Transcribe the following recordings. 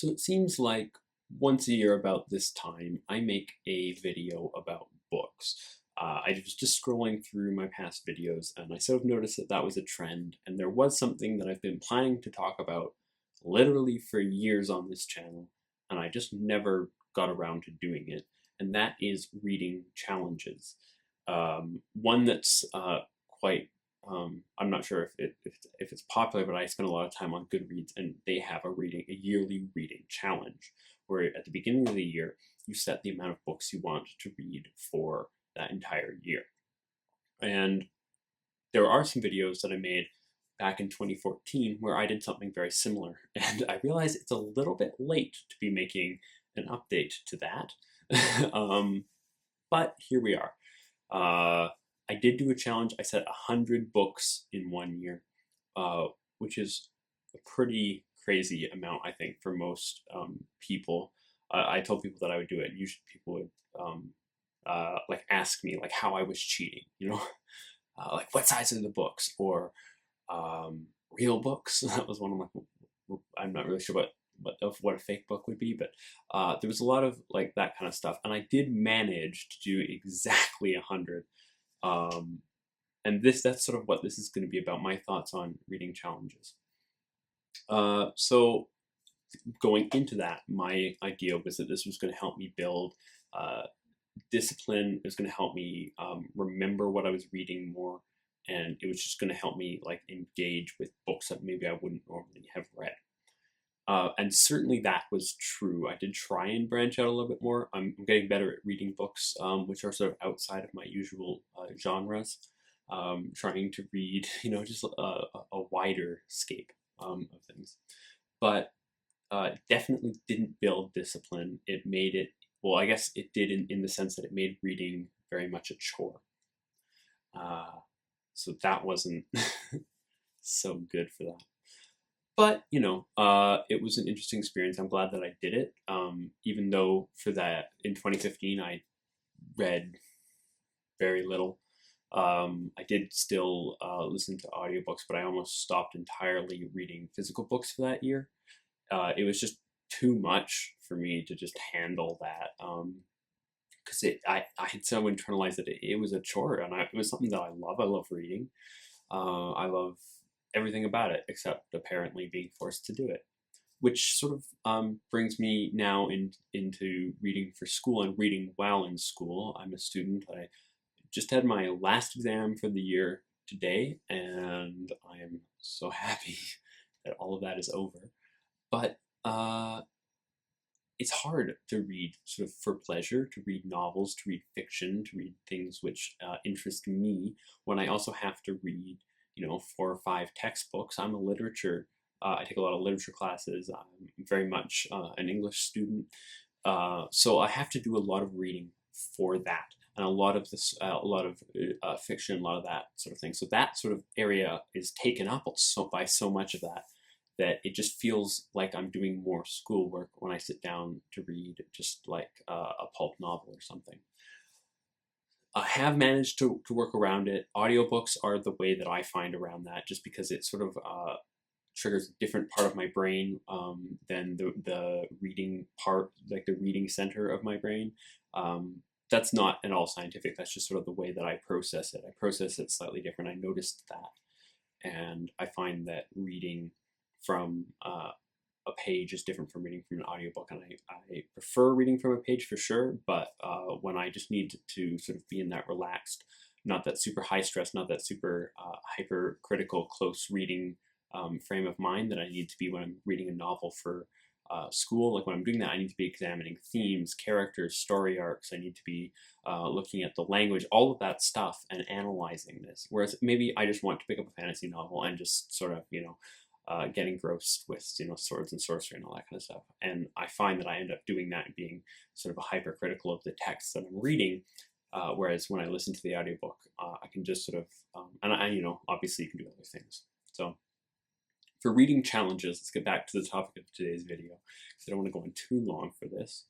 So it seems like once a year about this time, I make a video about books. I was just scrolling through my past videos and I sort of noticed that that was a trend, and there was something that I've been planning to talk about literally for years on this channel, and I just never got around to doing it, and that is reading challenges. One that's quite I'm not sure if it's popular, but I spend a lot of time on Goodreads, and they have a yearly reading challenge, where at the beginning of the year you set the amount of books you want to read for that entire year. And there are some videos that I made back in 2014 where I did something very similar, and I realize it's a little bit late to be making an update to that. But here we are. I did do a challenge. I set 100 books in 1 year, which is a pretty crazy amount, I think, for most people. I told people that I would do it, and usually people would like ask me like how I was cheating, like what size are the books, or real books. That was one of my. I'm not really sure what a fake book would be, but there was a lot of like that kind of stuff, and I did manage to do exactly 100. And that's sort of what this is going to be about, my thoughts on reading challenges. So going into that, my idea was that this was going to help me build discipline. It was going to help me remember what I was reading more, and it was just going to help me like engage with books that maybe I wouldn't normally have read. And certainly that was true. I did try and branch out a little bit more. I'm getting better at reading books, which are sort of outside of my usual genres. Trying to read, just a wider scape of things. But definitely didn't build discipline. It made it, well, I guess it did in the sense that it made reading very much a chore. So that wasn't so good for that. But, it was an interesting experience. I'm glad that I did it. Even though for that, in 2015, I read very little. I did still listen to audiobooks, but I almost stopped entirely reading physical books for that year. It was just too much for me to just handle that. Because I had so internalized that it was a chore, and it was something that I love. I love reading. I love everything about it, except apparently being forced to do it, which sort of brings me now into reading for school and reading while in school. I'm a student. I just had my last exam for the year today, and I am so happy that all of that is over. But it's hard to read sort of for pleasure, to read novels, to read fiction, to read things which interest me, when I also have to read 4 or 5 textbooks. I'm a literature, I take a lot of literature classes. I'm very much an English student. So I have to do a lot of reading for that. And a lot of fiction, a lot of that sort of thing. So that sort of area is taken up by so much of that it just feels like I'm doing more schoolwork when I sit down to read just like a pulp novel or something. I have managed to work around it. Audiobooks are the way that I find around that, just because it sort of triggers a different part of my brain than the reading part, like the reading center of my brain. That's not at all scientific. That's just sort of the way that I process it. I process it slightly different. I noticed that. And I find that reading from a page is different from reading from an audiobook, and I prefer reading from a page for sure, but when I just need to sort of be in that relaxed, not that super high stress, not that super hypercritical, close reading frame of mind that I need to be when I'm reading a novel for school, like when I'm doing that, I need to be examining themes, characters, story arcs. I need to be looking at the language, all of that stuff, and analyzing this. Whereas maybe I just want to pick up a fantasy novel and just sort of, get engrossed with swords and sorcery and all that kind of stuff. And I find that I end up doing that and being sort of a hypercritical of the text that I'm reading. Whereas when I listen to the audiobook, I can just sort of, and obviously you can do other things. So for reading challenges, let's get back to the topic of today's video, because I don't want to go on too long for this.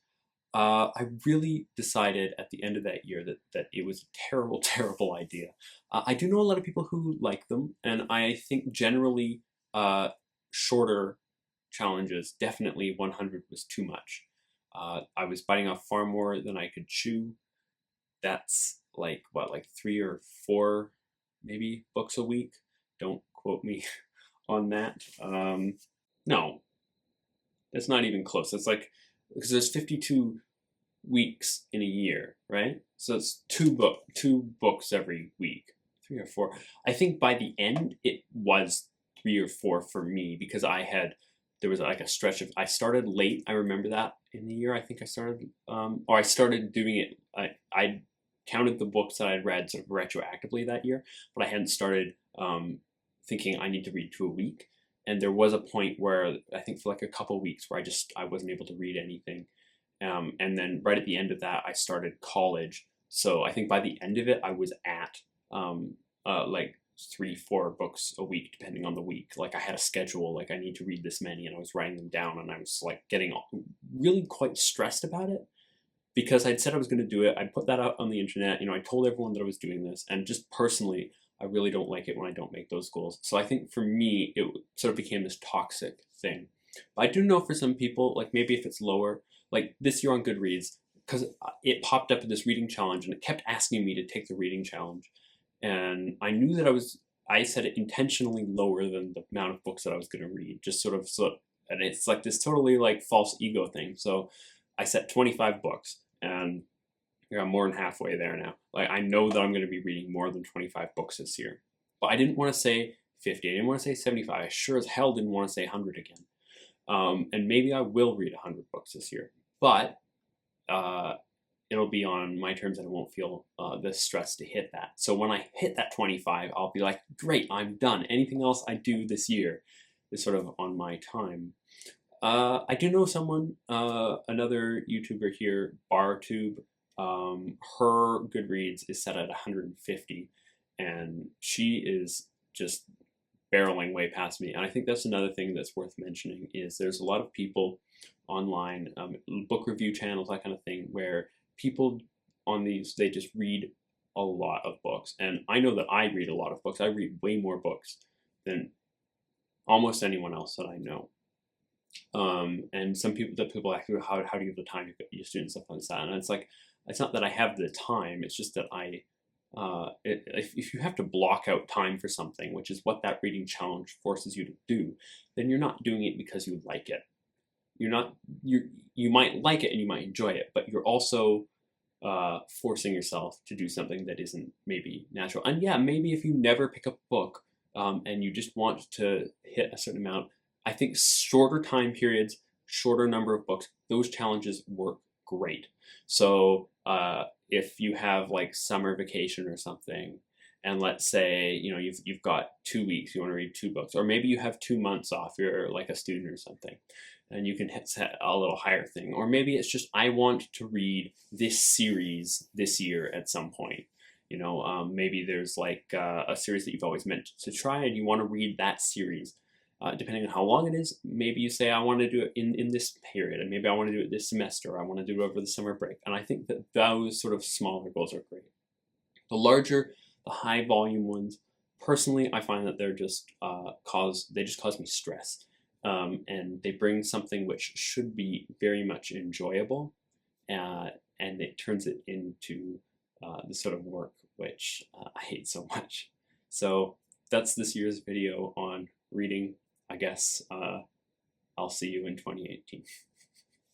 I really decided at the end of that year that it was a terrible, terrible idea. I do know a lot of people who like them, and I think generally shorter challenges, definitely 100 was too much. I was biting off far more than I could chew. That's like what, like 3 or 4 maybe books a week. Don't quote me on that. No, it's not even close. It's like, because there's 52 weeks in a year, right? So it's two books every week, 3 or 4. I think by the end it was 3 or 4 for me, because there was like a stretch of, I started late. I remember that in the year. I think I started, or I started doing it. I counted the books that I'd read sort of retroactively that year, but I hadn't started thinking I need to read 2 a week. And there was a point where I think for like a couple of weeks where I wasn't able to read anything. And then right at the end of that, I started college. So I think by the end of it, I was at like 3, 4 books a week, depending on the week. Like I had a schedule, like I need to read this many, and I was writing them down, and I was like getting really quite stressed about it, because I'd said I was going to do it. I put that out on the internet. I told everyone that I was doing this, and just personally, I really don't like it when I don't make those goals. So I think for me, it sort of became this toxic thing. But I do know for some people, like maybe if it's lower, like this year on Goodreads, because it popped up in this reading challenge, and it kept asking me to take the reading challenge. And I knew that I set it intentionally lower than the amount of books that I was going to read, just sort of, and it's like this totally like false ego thing. So I set 25 books, and I'm more than halfway there now. Like I know that I'm going to be reading more than 25 books this year, but I didn't want to say 50. I didn't want to say 75. I sure as hell didn't want to say 100 again. And maybe I will read 100 books this year, but it'll be on my terms, and I won't feel the stress to hit that. So when I hit that 25, I'll be like, great, I'm done. Anything else I do this year is sort of on my time. I do know someone, another YouTuber here, BarTube. Her Goodreads is set at 150, and she is just barreling way past me. And I think that's another thing that's worth mentioning, is there's a lot of people online, book review channels, that kind of thing, where people on these, they just read a lot of books. And I know that I read a lot of books. I read way more books than almost anyone else that I know. And some people ask me, how do you have the time to get your students, stuff like that? And it's like, it's not that I have the time, it's just that if you have to block out time for something, which is what that reading challenge forces you to do, then you're not doing it because you like it. You might like it and you might enjoy it, but you're also forcing yourself to do something that isn't maybe natural. And yeah, maybe if you never pick up a book, and you just want to hit a certain amount, I think shorter time periods, shorter number of books, those challenges work great. So if you have like summer vacation or something, and let's say you've got 2 weeks, you want to read 2 books, or maybe you have 2 months off, you're like a student or something, and you can set a little higher thing. Or maybe it's just, I want to read this series this year at some point. Maybe there's like a series that you've always meant to try, and you want to read that series. Depending on how long it is, maybe you say, I want to do it in this period, and maybe I want to do it this semester, or I want to do it over the summer break. And I think that those sort of smaller goals are great. The larger, the high volume ones, personally, I find that they're just cause me stress. And they bring something which should be very much enjoyable, and it turns it into the sort of work which I hate so much. So that's this year's video on reading. I guess I'll see you in 2018.